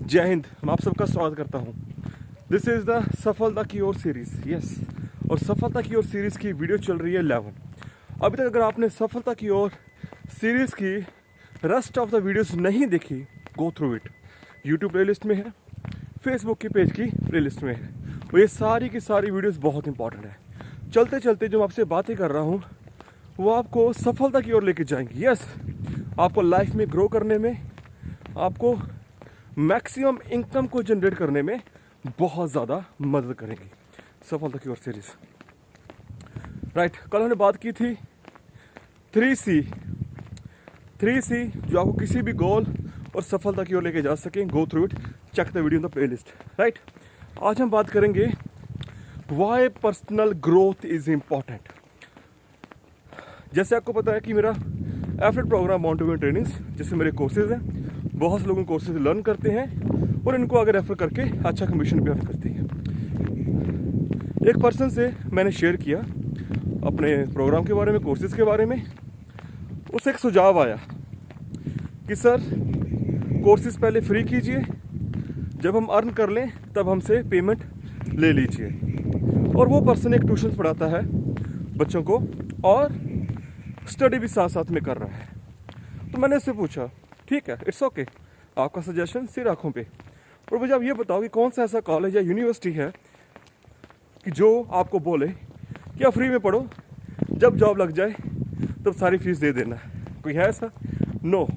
जय हिंद। मैं आप सबका स्वागत करता हूं। दिस इज़ द सफलता की ओर सीरीज़। यस, और सफलता की ओर सीरीज़ की वीडियो चल रही है 11। अभी तक अगर आपने सफलता की ओर सीरीज़ की रेस्ट ऑफ द वीडियोस नहीं देखी, गो थ्रू इट। यूट्यूब प्लेलिस्ट में है, फेसबुक की पेज की प्लेलिस्ट में है। और ये सारी की सारी वीडियोस बहुत इंपॉर्टेंट है। चलते चलते जो आपसे बातें कर रहा हूँ वो आपको सफलता की ओर लेके जाएंगी। यस, आपको लाइफ में ग्रो करने में, आपको मैक्सिमम इनकम को जनरेट करने में बहुत ज़्यादा मदद करेगी सफलता की ओर सीरीज। राइट, कल हमने बात की थी 3C जो आपको किसी भी गोल और सफलता की ओर लेके जा सकें। Go through it, check the video in the playlist. Right, आज हम बात करेंगे why personal growth is important. जैसे आपको पता है कि मेरा affiliate program want to win trainings, जैसे मेरे कोर्सेज हैं, बहुत से लोग कोर्सेज लर्न करते हैं और इनको आगे रेफर करके अच्छा कमीशन भी अर्न करते हैं। एक पर्सन से मैंने शेयर किया अपने प्रोग्राम के बारे में, कोर्सेज के बारे में। उससे एक सुझाव आया कि सर कोर्सेज पहले फ्री कीजिए, जब हम अर्न कर लें तब हमसे पेमेंट ले लीजिए। और वो पर्सन एक ट्यूशन पढ़ाता है बच्चों को और स्टडी भी साथ साथ में कर रहा है। तो मैंने उससे पूछा, ठीक है, इट्स ओके, आपका सजेशन सिर आँखों पे, और मुझे आप ये बताओ कि कौन सा ऐसा कॉलेज या यूनिवर्सिटी है कि जो आपको बोले कि आप फ्री में पढ़ो, जब जॉब लग जाए तब सारी फीस दे देना। कोई है ऐसा? नो।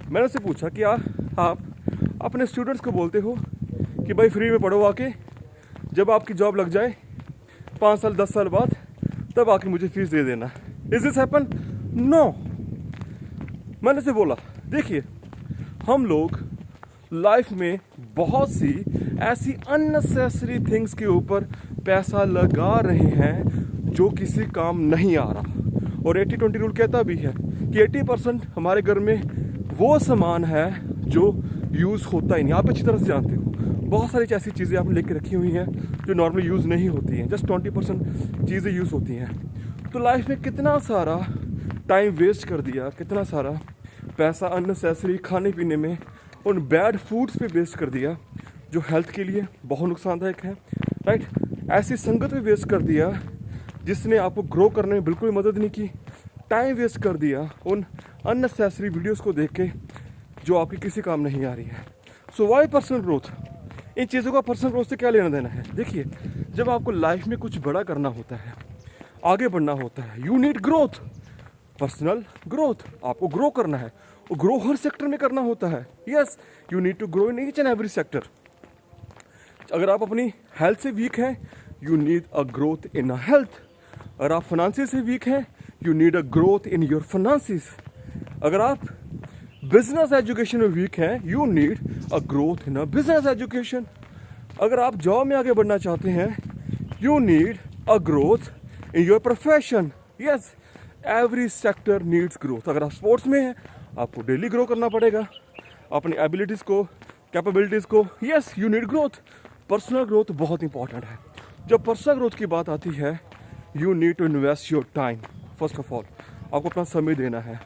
मैंने उससे पूछा कि आप अपने स्टूडेंट्स को बोलते हो कि भाई फ्री में पढ़ो आके, जब आपकी जॉब लग जाए 5 साल 10 साल बाद तब आके मुझे फीस दे देना। Is this happen? नो। मैंने उसे बोला, देखिए हम लोग लाइफ में बहुत सी ऐसी अननेसेसरी थिंग्स के ऊपर पैसा लगा रहे हैं जो किसी काम नहीं आ रहा। और 80-20 रूल कहता भी है कि 80% हमारे घर में वो सामान है जो यूज़ होता ही नहीं। आप अच्छी तरह से जानते हो बहुत सारी ऐसी चीज़ें आपने लेके रखी हुई हैं जो नॉर्मली यूज़ नहीं होती हैं, जस्ट 20% चीज़ें यूज़ होती हैं। तो लाइफ में कितना सारा टाइम वेस्ट कर दिया, कितना सारा पैसा अननेसेसरी खाने पीने में, उन बैड फूड्स पे वेस्ट कर दिया जो हेल्थ के लिए बहुत नुकसानदायक है। राइट, ऐसी संगत में वेस्ट कर दिया जिसने आपको ग्रो करने में बिल्कुल मदद नहीं की। टाइम वेस्ट कर दिया उन अननेसेसरी वीडियोस को देख के जो आपकी किसी काम नहीं आ रही है। So why personal growth? इन चीज़ों का पर्सनल ग्रोथ से क्या लेना देना है? देखिए, जब आपको लाइफ में कुछ बड़ा करना होता है, आगे बढ़ना होता है, you need growth, personal growth. आपको ग्रो करना है और ग्रो हर सेक्टर में करना होता है। Yes, you need to grow in each and every sector. अगर आप अपनी हेल्थ से वीक हैं, you need a growth in a health. अगर आप फाइनेंसिस से वीक हैं, you need a growth in your finances. अगर आप बिजनेस एजुकेशन में वीक हैं, you need a growth in a business education. अगर आप जॉब में आगे बढ़ना चाहते हैं, you need a growth in your profession. Yes, every sector needs growth. अगर आप स्पोर्ट्स में हैं, आपको डेली ग्रो करना पड़ेगा अपनी एबिलिटीज़ को, कैपेबिलिटीज़ को। Yes, you need growth. Personal growth बहुत इंपॉर्टेंट है। जब पर्सनल ग्रोथ की बात आती है, you need to invest your time. First of all आपको अपना समय देना है,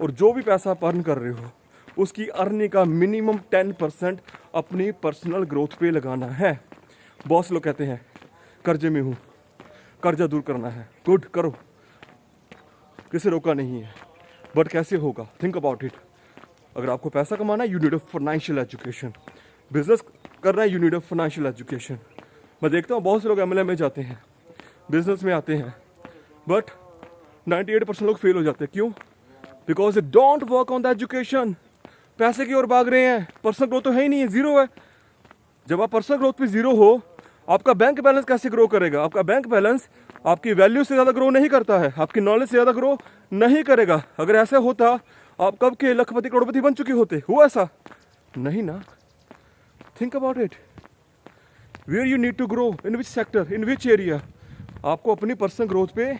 और जो भी पैसा आप अर्न कर रहे हो उसकी अर्निंग का मिनिमम 10% अपनी पर्सनल ग्रोथ पे लगाना है। बहुत से लोग कहते हैं कर्जे में हूँ, कर्जा दूर करना है। गुड, करो, किसी रोका नहीं है, बट कैसे होगा? Think about it. अगर आपको पैसा कमाना है, you need a financial education. Business करना है, you need a financial education. मैं देखता हूँ बहुत से लोग MLA में जाते हैं, बिजनेस में आते हैं, बट 98% लोग फेल हो जाते हैं। क्यों? Because they don't work on the education. पैसे की ओर भाग रहे हैं, पर्सनल ग्रोथ तो है ही नहीं है, जीरो है। जब आप पर्सनल ग्रोथ पे जीरो हो, आपका बैंक बैलेंस कैसे ग्रो करेगा? आपका बैंक बैलेंस आपकी वैल्यू से ज़्यादा ग्रो नहीं करता है, आपकी नॉलेज से ज़्यादा ग्रो नहीं करेगा। अगर ऐसा होता, आप कब के लखपति करोड़पति बन चुके होते? हुआ ऐसा? नहीं ना। Think about it. Where you need to grow, in which sector, in which area. आपको अपनी पर्सनल ग्रोथ पे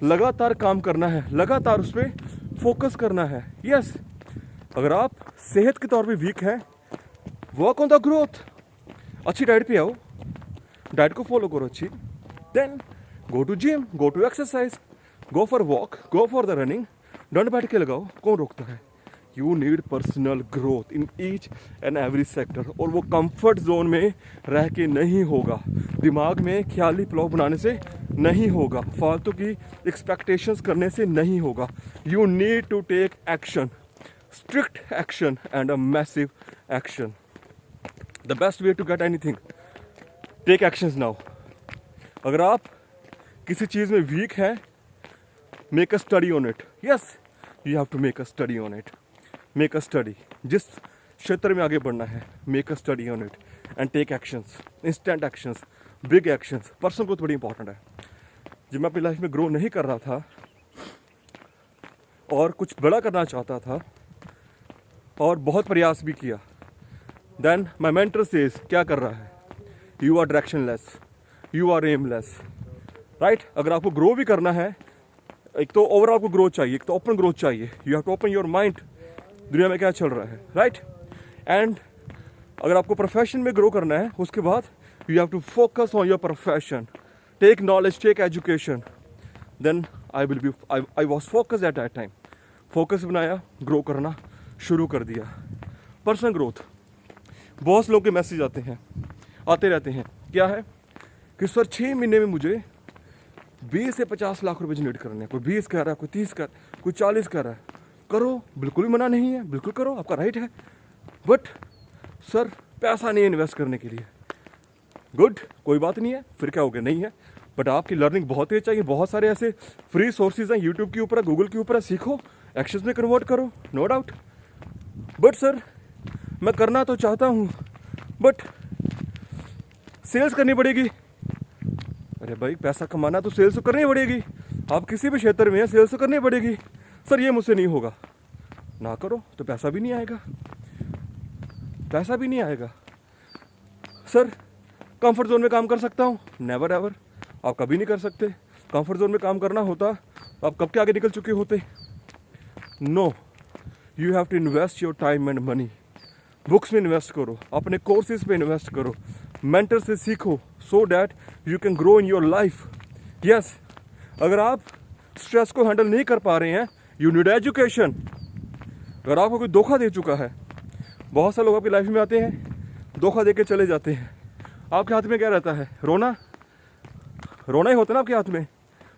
लगातार काम करना है, लगातार उस पर फोकस करना है। यस, अगर आप सेहत के तौर पे वीक हैं, वर्क ऑन द ग्रोथ। अच्छी डाइट पे आओ, डाइट को फॉलो करो अच्छी, then go to gym, go to exercise, go for walk, go for the running. दंड बैठ के लगाओ, कौन रोकता है? You need personal growth in each and every sector. और वो कंफर्ट जोन में रह के नहीं होगा, दिमाग में ख्याली पुलाव बनाने से नहीं होगा, फालतू की एक्सपेक्टेशंस करने से नहीं होगा। You need to take action, strict action and a massive action. The best way to get anything, take actions now. अगर आप किसी चीज़ में वीक हैं, make a study on it. Yes, you have to make a study on it. Make a study, जिस क्षेत्र में आगे बढ़ना है, make a study on it and take actions, instant actions, big actions. Personal growth बड़ी important है। जब मैं अपनी लाइफ में ग्रो नहीं कर रहा था और कुछ बड़ा करना चाहता था और बहुत प्रयास भी किया, देन माई मेंटर सेज क्या कर रहा है, you are directionless, you are aimless, right. अगर आपको ग्रो भी करना है, एक तो ओवरऑल आपको ग्रोथ चाहिए, एक तो ओपन ग्रोथ चाहिए। You have to open your mind, दुनिया में क्या चल रहा है, राइट। एंड अगर आपको प्रोफेशन में ग्रो करना है, उसके बाद you have to focus on your profession, take knowledge, take education. Then I was focus at that time. Focus बनाया, ग्रो करना शुरू कर दिया। पर्सनल ग्रोथ, बहुत लोगों के मैसेज आते रहते हैं, क्या है कि सर 6 महीने में मुझे 20 से 50 लाख रुपए जनरेट करने हैं। कोई 20 कह रहा है, कोई 30 कर, कोई 40 कह रहा है। करो, बिल्कुल भी मना नहीं है, बिल्कुल करो, आपका राइट है। बट सर पैसा नहीं है इन्वेस्ट करने के लिए। गुड, कोई बात नहीं है, फिर क्या हो गया, नहीं है। बट आपकी लर्निंग बहुत तेज चाहिए। बहुत सारे ऐसे फ्री सोर्सेज हैं, यूट्यूब के ऊपर है, गूगल के ऊपर है, सीखो, एक्शंस में कन्वर्ट करो, नो डाउट। बट सर मैं करना तो चाहता हूँ, बट सेल्स करनी पड़ेगी। अरे भाई, पैसा कमाना तो सेल्स तो करनी पड़ेगी। आप किसी भी क्षेत्र में हैं, सेल्स तो करनी पड़ेगी। सर ये मुझसे नहीं होगा, ना करो तो पैसा भी नहीं आएगा, पैसा भी नहीं आएगा। सर कंफर्ट जोन में काम कर सकता हूँ, नेवर एवर, आप कभी नहीं कर सकते। कंफर्ट जोन में काम करना होता तो आप कब के आगे निकल चुके होते। No, you have to invest your time and money. Books में इन्वेस्ट करो, अपने कोर्सेज पे इन्वेस्ट करो, मेंटर से सीखो, so that you can grow in your life. Yes, अगर आप स्ट्रेस को हैंडल नहीं कर पा रहे हैं, यू नीड एजुकेशन। अगर आपको कोई धोखा दे चुका है, बहुत सारे लोग आपकी लाइफ में आते हैं, धोखा दे के चले जाते हैं। आपके हाथ में क्या रहता है, रोना, रोना ही होता है ना आपके हाथ में।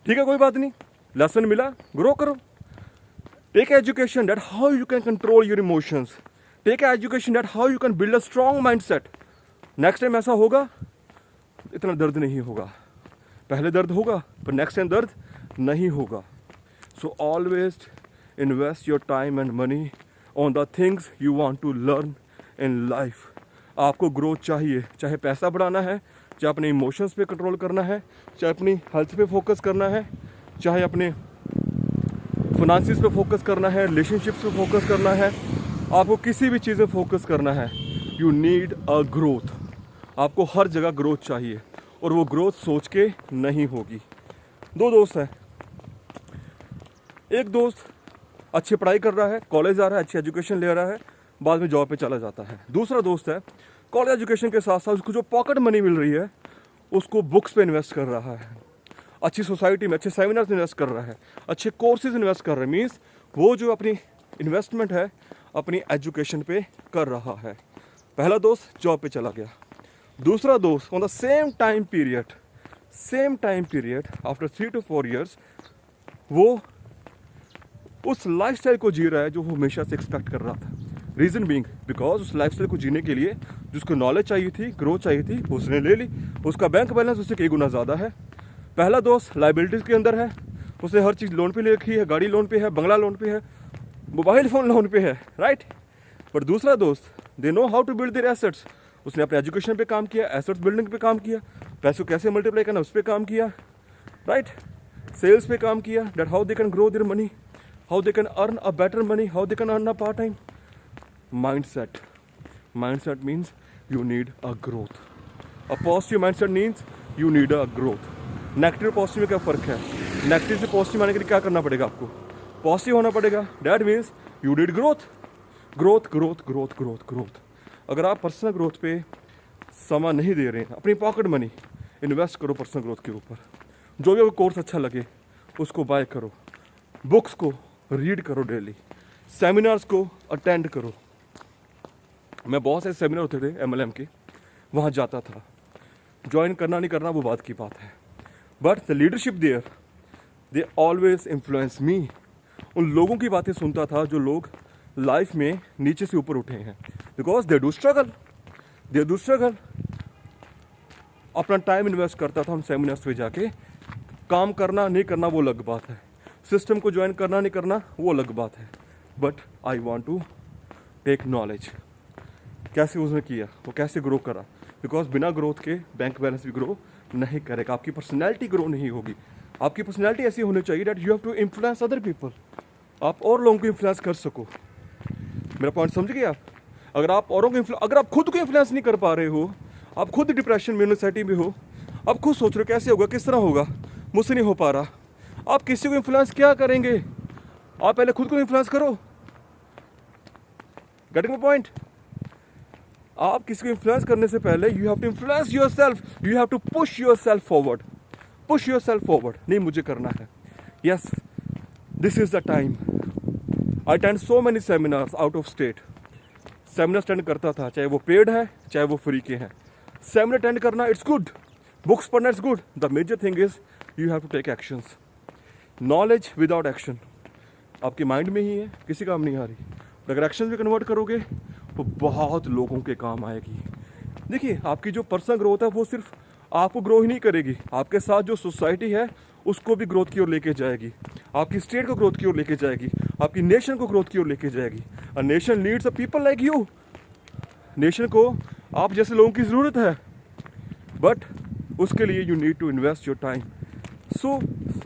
ठीक है, कोई बात नहीं, लेसन मिला, ग्रो करो। Take education that how you can control your emotions, take education that how you can build a strong mindset. Next time ऐसा होगा, इतना दर्द नहीं होगा। पहले दर्द होगा, पर नेक्स्ट टाइम दर्द नहीं होगा। So always invest your time and money on the things you want to learn in life. आपको ग्रोथ चाहिए, चाहे पैसा बढ़ाना है, चाहे अपने इमोशंस पे कंट्रोल करना है, चाहे अपनी हेल्थ पे फोकस करना है, चाहे अपने फाइनेंसिस पे फोकस करना है, रिलेशनशिप्स पे फोकस करना है, आपको किसी भी चीज़ में फोकस करना है, यू नीड अ ग्रोथ। आपको हर जगह ग्रोथ चाहिए, और वो ग्रोथ सोच के नहीं होगी। 2 दोस्त हैं, एक दोस्त अच्छी पढ़ाई कर रहा है, कॉलेज जा रहा है, अच्छी एजुकेशन ले रहा है, बाद में जॉब पे चला जाता है। दूसरा दोस्त है, कॉलेज एजुकेशन के साथ साथ उसको जो पॉकेट मनी मिल रही है, उसको बुक्स पे इन्वेस्ट कर रहा है, अच्छी सोसाइटी में अच्छे सेमिनार्स इन्वेस्ट कर रहा है, अच्छे कोर्सेज इन्वेस्ट कर रहा है। मीन्स वो जो अपनी इन्वेस्टमेंट है अपनी एजुकेशन पे कर रहा है। पहला दोस्त जॉब पे चला गया, दूसरा दोस्त on the same time period after 3 to 4 years वो उस लाइफस्टाइल को जी रहा है जो वो हमेशा से एक्सपेक्ट कर रहा था। रीज़न बीइंग बिकॉज उस लाइफस्टाइल को जीने के लिए जिसको नॉलेज चाहिए थी, ग्रोथ चाहिए थी, उसने ले ली। उसका बैंक बैलेंस उससे कई गुना ज़्यादा है। पहला दोस्त लाइबिलिटीज़ के अंदर है, उसने हर चीज़ लोन पे ले रखी है, गाड़ी लोन पे है, बंगला लोन पे है, मोबाइल फ़ोन लोन पे है, राइट। पर दूसरा दोस्त they know how to build their assets. उसने अपने एजुकेशन पे काम किया, एसेट्स बिल्डिंग पे काम किया, पैसों को कैसे मल्टीप्लाई करना उस पर काम किया, राइट। सेल्स पे काम किया, that how they can grow their money, how they can earn a better money, how they can earn a part time. Mindset means you need a growth. A positive mindset means you need a growth. Negative positive में क्या फ़र्क है? Negative से positive आने के लिए क्या करना पड़ेगा आपको? पॉजिटिव होना पड़ेगा। That means you need growth. अगर आप पर्सनल ग्रोथ पे समय नहीं दे रहे हैं, अपनी पॉकेट मनी इन्वेस्ट करो पर्सनल ग्रोथ के ऊपर। जो भी कोर्स अच्छा लगे उसको बाय करो, बुक्स को रीड करो डेली, सेमिनार्स को अटेंड करो। मैं बहुत सारे सेमिनार होते थे MLM के, वहाँ जाता था। ज्वाइन करना नहीं करना वो बात की बात है, but the leadership there they always influence me. उन लोगों की बातें सुनता था जो लोग लाइफ में नीचे से ऊपर उठे हैं, बिकॉज दे डू स्ट्रगल। अपना टाइम इन्वेस्ट करता था उन सेमिनार्स पे जाके। काम करना नहीं करना वो अलग बात है, सिस्टम को ज्वाइन करना नहीं करना वो अलग बात है, but I want to take knowledge. कैसे उसने किया, वो कैसे ग्रो करा, बिकॉज बिना ग्रोथ के बैंक बैलेंस भी ग्रो नहीं करेगा, आपकी पर्सनैलिटी ग्रो नहीं होगी। आपकी पर्सनैलिटी ऐसी होनी चाहिए that you have to influence other people, आप और लोगों को इन्फ्लुएंस कर सको। मेरा पॉइंट समझ गए आप? अगर आप औरों को अगर आप खुद को इन्फ्लुएंस नहीं कर पा रहे हो, आप खुद डिप्रेशन में, एंग्जाइटी में हो, आप खुद सोच रहे हो कैसे होगा, किस तरह होगा, मुझसे नहीं हो पा रहा, आप किसी को इन्फ्लुएंस क्या करेंगे? आप पहले खुद को इन्फ्लुएंस करो। Getting my point? आप किसी को इन्फ्लुएंस करने से पहले you have to influence yourself, you have to push yourself forward. नहीं मुझे करना है, yes this is the time. I attend so many seminars out of state. Seminar attend करता था, चाहे वो पेड है चाहे वो फ्री के हैं। सेमिनार अटेंड करना इट्स गुड, बुक्स पढ़ना it's good, the major thing is you have to take actions. Knowledge without action आपके माइंड में ही है, किसी काम नहीं आ रही। अगर एक्शन में कन्वर्ट करोगे तो बहुत लोगों के काम आएगी। देखिए आपकी जो पर्सनल ग्रोथ है वो सिर्फ आपको ग्रो ही नहीं करेगी, आपके साथ जो सोसाइटी है उसको भी ग्रोथ की ओर लेके जाएगी, आपकी स्टेट को ग्रोथ की ओर लेके जाएगी, आपकी नेशन को ग्रोथ की ओर लेके जाएगी। A nation needs a people like you. Nation को आप जैसे लोगों की ज़रूरत है, बट उसके लिए you need to invest your time. So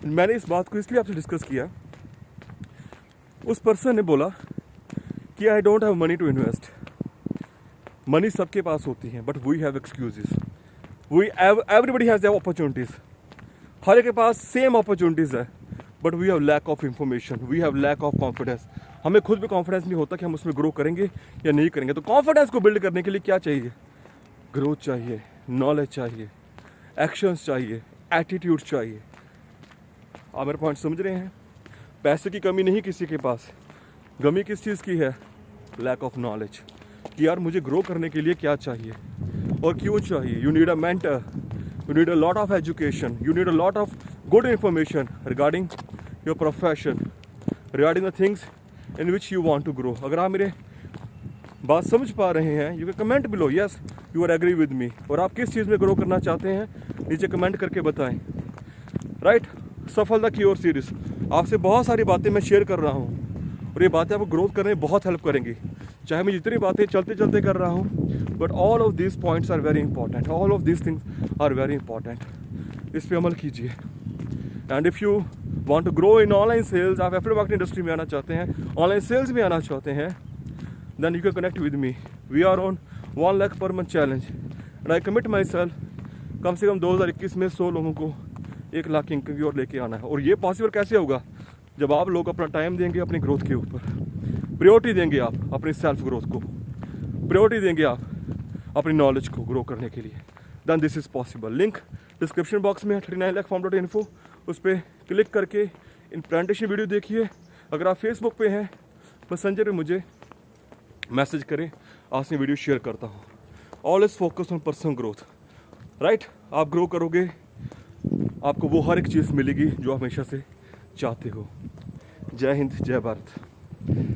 मैंने इस बात को इसलिए आपसे डिस्कस किया, उस पर्सन ने बोला कि I don't have money to invest. Money सबके पास होती है, but we have excuses. Everybody has opportunities, हर एक के पास सेम अपॉर्चुनिटीज़ है, but we have lack of information, we have lack of confidence. हमें खुद भी कॉन्फिडेंस नहीं होता कि हम उसमें ग्रो करेंगे या नहीं करेंगे। तो कॉन्फिडेंस को बिल्ड करने के लिए क्या चाहिए? ग्रोथ चाहिए, नॉलेज चाहिए, एक्शंस चाहिए, एटीट्यूड चाहिए। आप मेरे पॉइंट समझ रहे हैं? पैसे की कमी नहीं किसी के पास, कमी किस चीज़ की है? लैक ऑफ नॉलेज, कि यार मुझे ग्रो करने के लिए क्या चाहिए और क्यों चाहिए। You need a mentor, you need a lot of education, you need a lot of good information regarding your profession, regarding the things in which you want to grow. अगर आप मेरे बात समझ पा रहे हैं, you can comment below, yes you are agree with me। और आप किस चीज़ में ग्रो करना चाहते हैं नीचे कमेंट करके बताएं। राइट, सफलता की ओर सीरीज, आपसे बहुत सारी बातें मैं शेयर कर रहा हूँ और ये बातें आपको ग्रोथ करने में बहुत हेल्प करेंगी। चाहे मैं जितनी बातें चलते चलते कर रहा हूँ, but all of this points are very important, all of this things are very important. इस पे अमल कीजिए। And if you want to grow in online sales, आप एफिलिएट मार्केटिंग इंडस्ट्री में आना चाहते हैं, ऑनलाइन सेल्स में आना चाहते हैं, then you can connect with me. We are on 1 lakh per month challenge and I commit myself, कम से कम 2021 में 100 लोगों को 1 लाख की इनकम की ओर लेके आना है। और ये पॉसिबल कैसे होगा? जब आप लोग अपना टाइम देंगे अपनी ग्रोथ के ऊपर, प्रायोरिटी देंगे आप अपनी सेल्फ ग्रोथ को, प्रायोरिटी देंगे आप अपनी नॉलेज को ग्रो करने के लिए, then this is possible. Link description box में है 39lakhfarm.info, उस पर क्लिक करके इन प्रेजेंटेशन वीडियो देखिए। अगर आप फेसबुक पे हैं, मैसेंजर पे मुझे मैसेज करें, आपसे वीडियो शेयर करता हूँ। Always focus on personal growth. Right, आप ग्रो करोगे, आपको वो हर एक चीज़ मिलेगी जो आप हमेशा से चाहते हो। जय हिंद, जय भारत।